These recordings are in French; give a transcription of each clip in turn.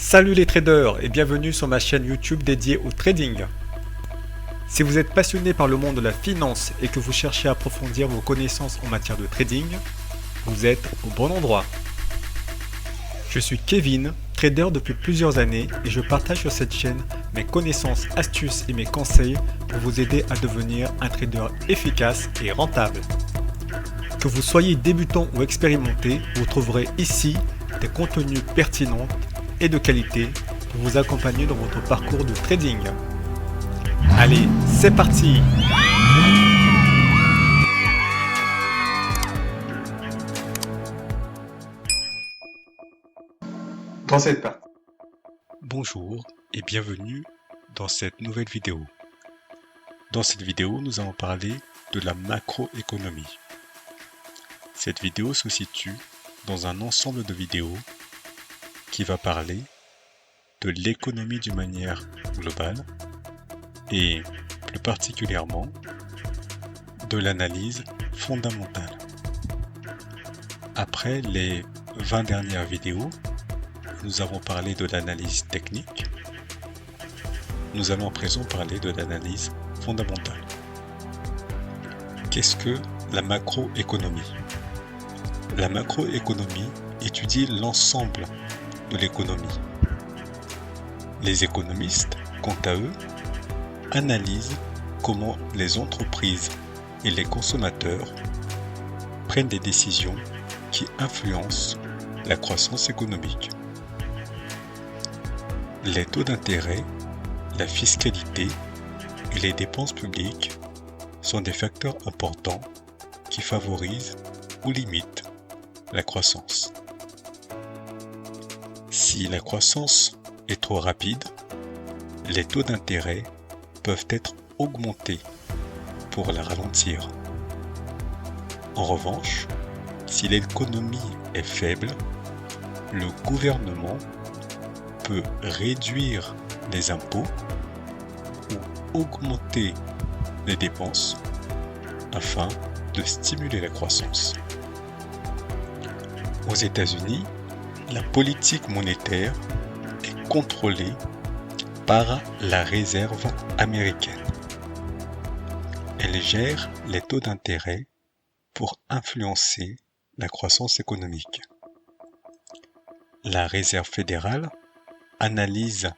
Salut les traders et bienvenue sur ma chaîne YouTube dédiée au trading. Si vous êtes passionné par le monde de la finance et que vous cherchez à approfondir vos connaissances en matière de trading, vous êtes au bon endroit. Je suis Kevin, trader depuis plusieurs années et je partage sur cette chaîne mes connaissances, astuces et mes conseils pour vous aider à devenir un trader efficace et rentable. Que vous soyez débutant ou expérimenté, vous trouverez ici des contenus pertinents et de qualité pour vous accompagner dans votre parcours de trading. Allez, c'est parti! Dans cette partie. Bonjour et bienvenue dans cette nouvelle vidéo. Dans cette vidéo, nous allons parler de la macroéconomie. Cette vidéo se situe dans un ensemble de vidéos qui va parler de l'économie d'une manière globale et plus particulièrement de l'analyse fondamentale. Après les 20 dernières vidéos, nous avons parlé de l'analyse technique. Nous allons à présent parler de l'analyse fondamentale. Qu'est-ce que la macroéconomie? La macroéconomie étudie l'ensemble de l'économie. Les économistes, quant à eux, analysent comment les entreprises et les consommateurs prennent des décisions qui influencent la croissance économique. Les taux d'intérêt, la fiscalité et les dépenses publiques sont des facteurs importants qui favorisent ou limitent la croissance. Si la croissance est trop rapide, les taux d'intérêt peuvent être augmentés pour la ralentir. En revanche, si l'économie est faible, le gouvernement peut réduire les impôts ou augmenter les dépenses afin de stimuler la croissance. Aux États-Unis, la politique monétaire est contrôlée par la Réserve américaine. Elle gère les taux d'intérêt pour influencer la croissance économique. La Réserve fédérale analyse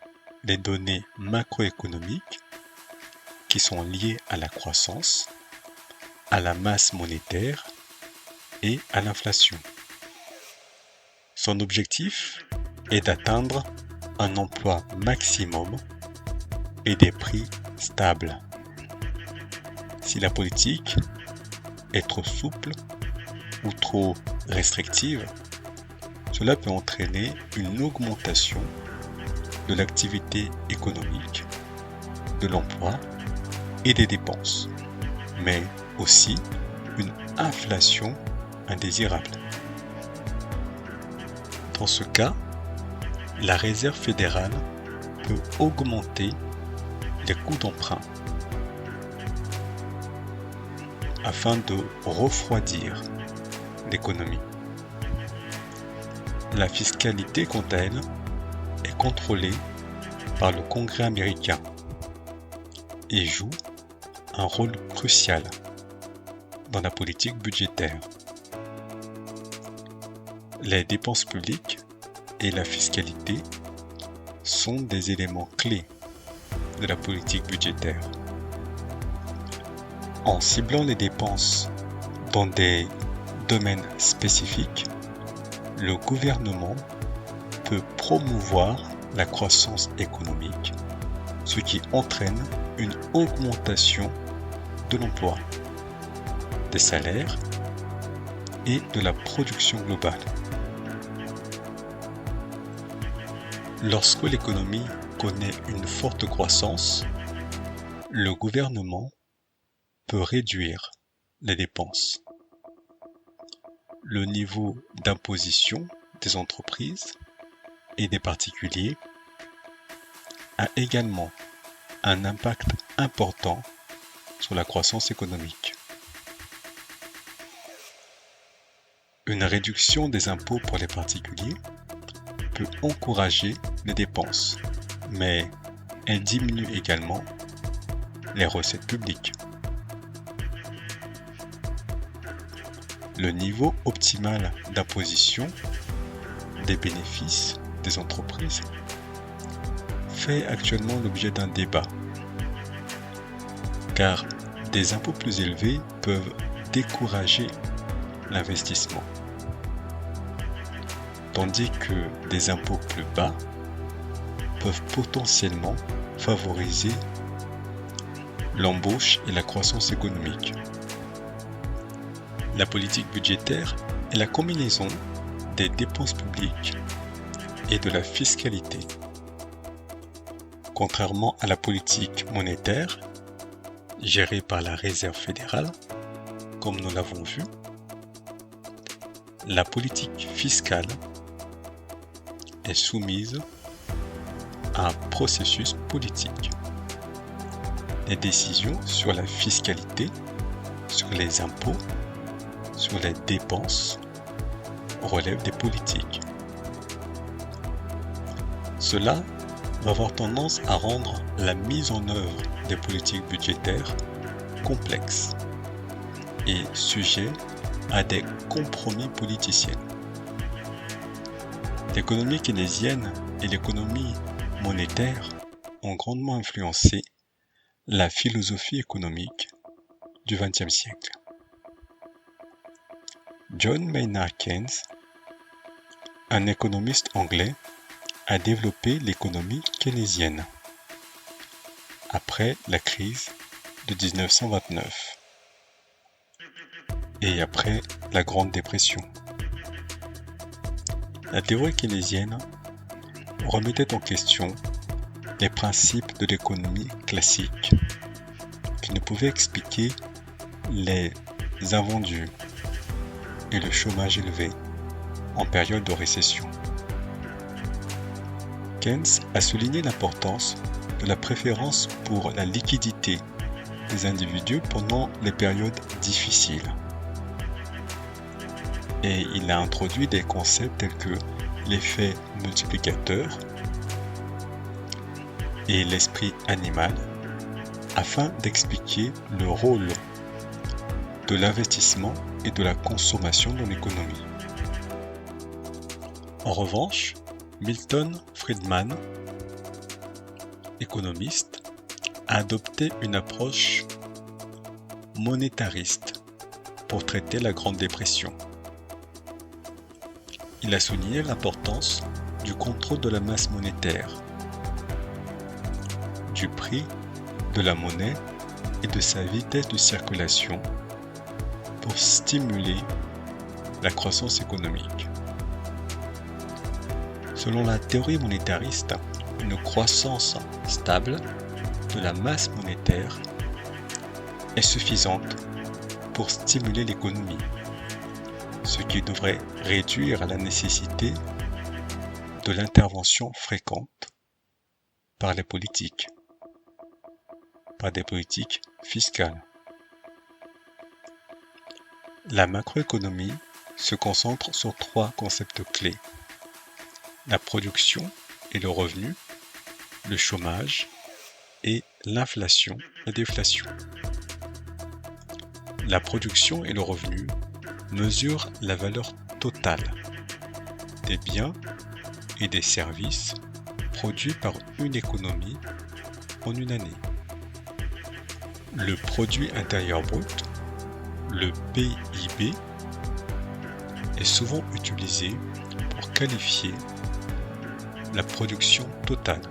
les données macroéconomiques qui sont liées à la croissance, à la masse monétaire et à l'inflation. Son objectif est d'atteindre un emploi maximum et des prix stables. Si la politique est trop souple ou trop restrictive, cela peut entraîner une augmentation de l'activité économique, de l'emploi et des dépenses, mais aussi une inflation indésirable. Dans ce cas, la Réserve fédérale peut augmenter les coûts d'emprunt afin de refroidir l'économie. La fiscalité, quant à elle, est contrôlée par le Congrès américain et joue un rôle crucial dans la politique budgétaire. Les dépenses publiques et la fiscalité sont des éléments clés de la politique budgétaire. En ciblant les dépenses dans des domaines spécifiques, le gouvernement peut promouvoir la croissance économique, ce qui entraîne une augmentation de l'emploi, des salaires et de la production globale. Lorsque l'économie connaît une forte croissance, le gouvernement peut réduire les dépenses. Le niveau d'imposition des entreprises et des particuliers a également un impact important sur la croissance économique. Une réduction des impôts pour les particuliers peut encourager les dépenses, mais elle diminue également les recettes publiques. Le niveau optimal d'imposition des bénéfices des entreprises fait actuellement l'objet d'un débat, car des impôts plus élevés peuvent décourager l'investissement, tandis que des impôts plus bas peuvent potentiellement favoriser l'embauche et la croissance économique. La politique budgétaire est la combinaison des dépenses publiques et de la fiscalité. Contrairement à la politique monétaire, gérée par la Réserve fédérale, comme nous l'avons vu, la politique fiscale est soumise à un processus politique. Les décisions sur la fiscalité, sur les impôts, sur les dépenses relèvent des politiques. Cela va avoir tendance à rendre la mise en œuvre des politiques budgétaires complexe et sujet à des compromis politiciens. L'économie keynésienne et l'économie monétaire ont grandement influencé la philosophie économique du XXe siècle. John Maynard Keynes, un économiste anglais, a développé l'économie keynésienne après la crise de 1929 et après la Grande Dépression. La théorie keynésienne remettait en question les principes de l'économie classique qui ne pouvaient expliquer les invendus et le chômage élevé en période de récession. Keynes a souligné l'importance de la préférence pour la liquidité des individus pendant les périodes difficiles. Et il a introduit des concepts tels que l'effet multiplicateur et l'esprit animal afin d'expliquer le rôle de l'investissement et de la consommation dans l'économie. En revanche, Milton Friedman, économiste, a adopté une approche monétariste pour traiter la Grande Dépression. Il a souligné l'importance du contrôle de la masse monétaire, du prix de la monnaie et de sa vitesse de circulation pour stimuler la croissance économique. Selon la théorie monétariste, une croissance stable de la masse monétaire est suffisante pour stimuler l'économie, ce qui devrait réduire la nécessité de l'intervention fréquente par les politiques, par des politiques fiscales. La macroéconomie se concentre sur trois concepts clés: la production et le revenu, le chômage et l'inflation et déflation. La production et le revenu mesurent la valeur totale des biens et des services produits par une économie en une année. Le produit intérieur brut, le PIB, est souvent utilisé pour qualifier la production totale.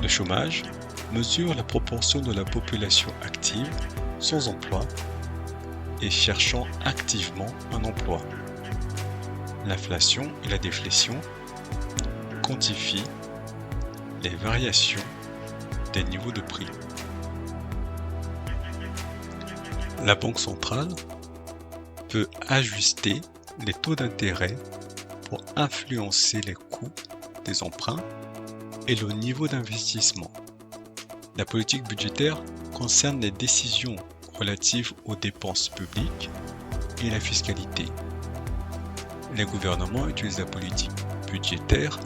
Le chômage mesure la proportion de la population active sans emploi et cherchant activement un emploi. L'inflation et la déflation quantifient les variations des niveaux de prix. La Banque centrale peut ajuster les taux d'intérêt pour influencer les coûts des emprunts et le niveau d'investissement. La politique budgétaire concerne les décisions relatives aux dépenses publiques et la fiscalité. Les gouvernements utilisent la politique budgétaire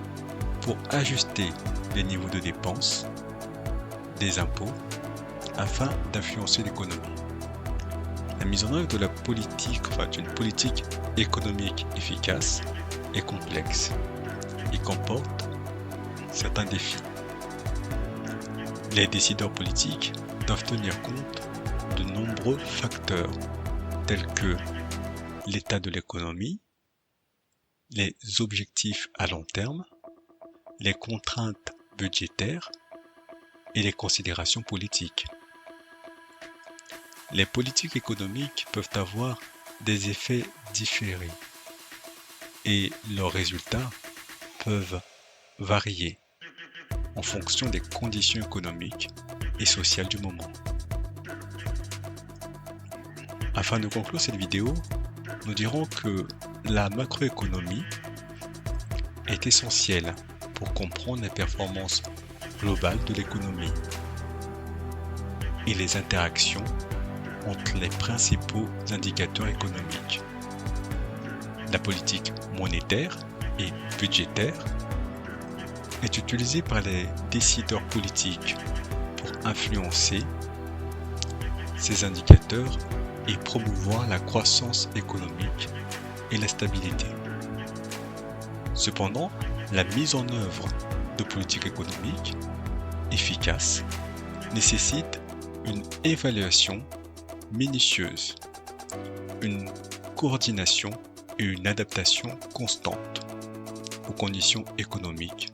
pour ajuster les niveaux de dépenses des impôts afin d'influencer l'économie. La mise en œuvre de la politique, d'une politique économique efficace est complexe et comporte certains défis. Les décideurs politiques doivent tenir compte de nombreux facteurs tels que l'état de l'économie, les objectifs à long terme, les contraintes budgétaires et les considérations politiques. Les politiques économiques peuvent avoir des effets différés et leurs résultats peuvent varier en fonction des conditions économiques et sociales du moment. Afin de conclure cette vidéo, nous dirons que la macroéconomie est essentielle pour comprendre les performances globales de l'économie et les interactions entre les principaux indicateurs économiques. La politique monétaire et budgétaire est utilisée par les décideurs politiques pour influencer ces indicateurs et promouvoir la croissance économique et la stabilité. Cependant, la mise en œuvre de politiques économiques efficaces nécessite une évaluation minutieuse, une coordination et une adaptation constante aux conditions économiques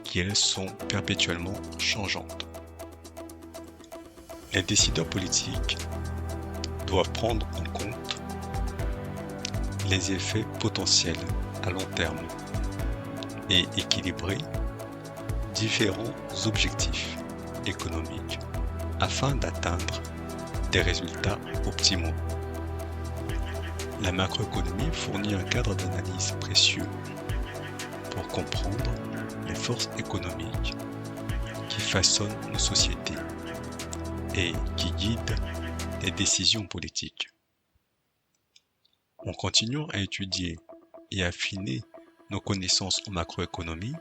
qui, elles, sont perpétuellement changeantes. Les décideurs politiques doivent prendre en compte les effets potentiels à long terme et équilibrer différents objectifs économiques afin d'atteindre des résultats optimaux. La macroéconomie fournit un cadre d'analyse précieux pour comprendre les forces économiques qui façonnent nos sociétés et qui guident les décisions politiques. En continuant à étudier et affiner nos connaissances en macroéconomie,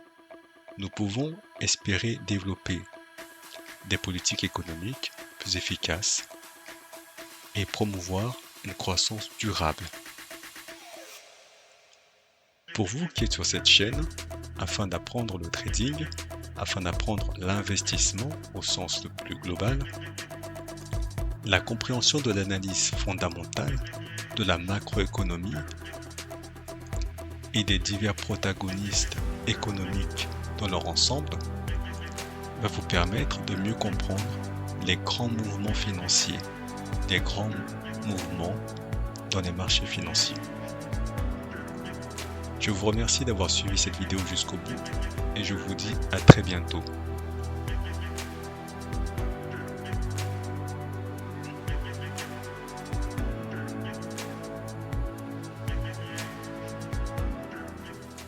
nous pouvons espérer développer des politiques économiques plus efficaces et promouvoir une croissance durable. Pour vous qui êtes sur cette chaîne, afin d'apprendre le trading, afin d'apprendre l'investissement au sens le plus global, la compréhension de l'analyse fondamentale de la macroéconomie et des divers protagonistes économiques dans leur ensemble va vous permettre de mieux comprendre les grands mouvements financiers, les grands mouvements dans les marchés financiers. Je vous remercie d'avoir suivi cette vidéo jusqu'au bout et je vous dis à très bientôt.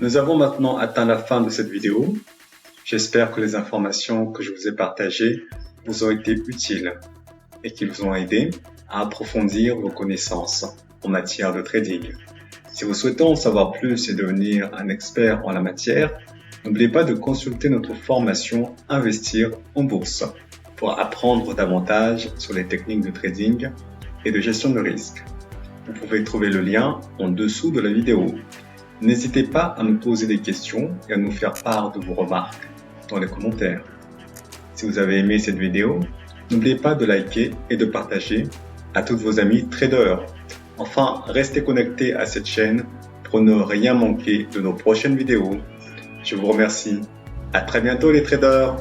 Nous avons maintenant atteint la fin de cette vidéo. J'espère que les informations que je vous ai partagées vous ont été utiles et qu'ils vous ont aidé à approfondir vos connaissances en matière de trading. Si vous souhaitez en savoir plus et devenir un expert en la matière, n'oubliez pas de consulter notre formation Investir en bourse pour apprendre davantage sur les techniques de trading et de gestion de risque. Vous pouvez trouver le lien en dessous de la vidéo. N'hésitez pas à nous poser des questions et à nous faire part de vos remarques dans les commentaires. Si vous avez aimé cette vidéo, n'oubliez pas de liker et de partager à tous vos amis traders. Enfin, restez connectés à cette chaîne pour ne rien manquer de nos prochaines vidéos. Je vous remercie. À très bientôt les traders!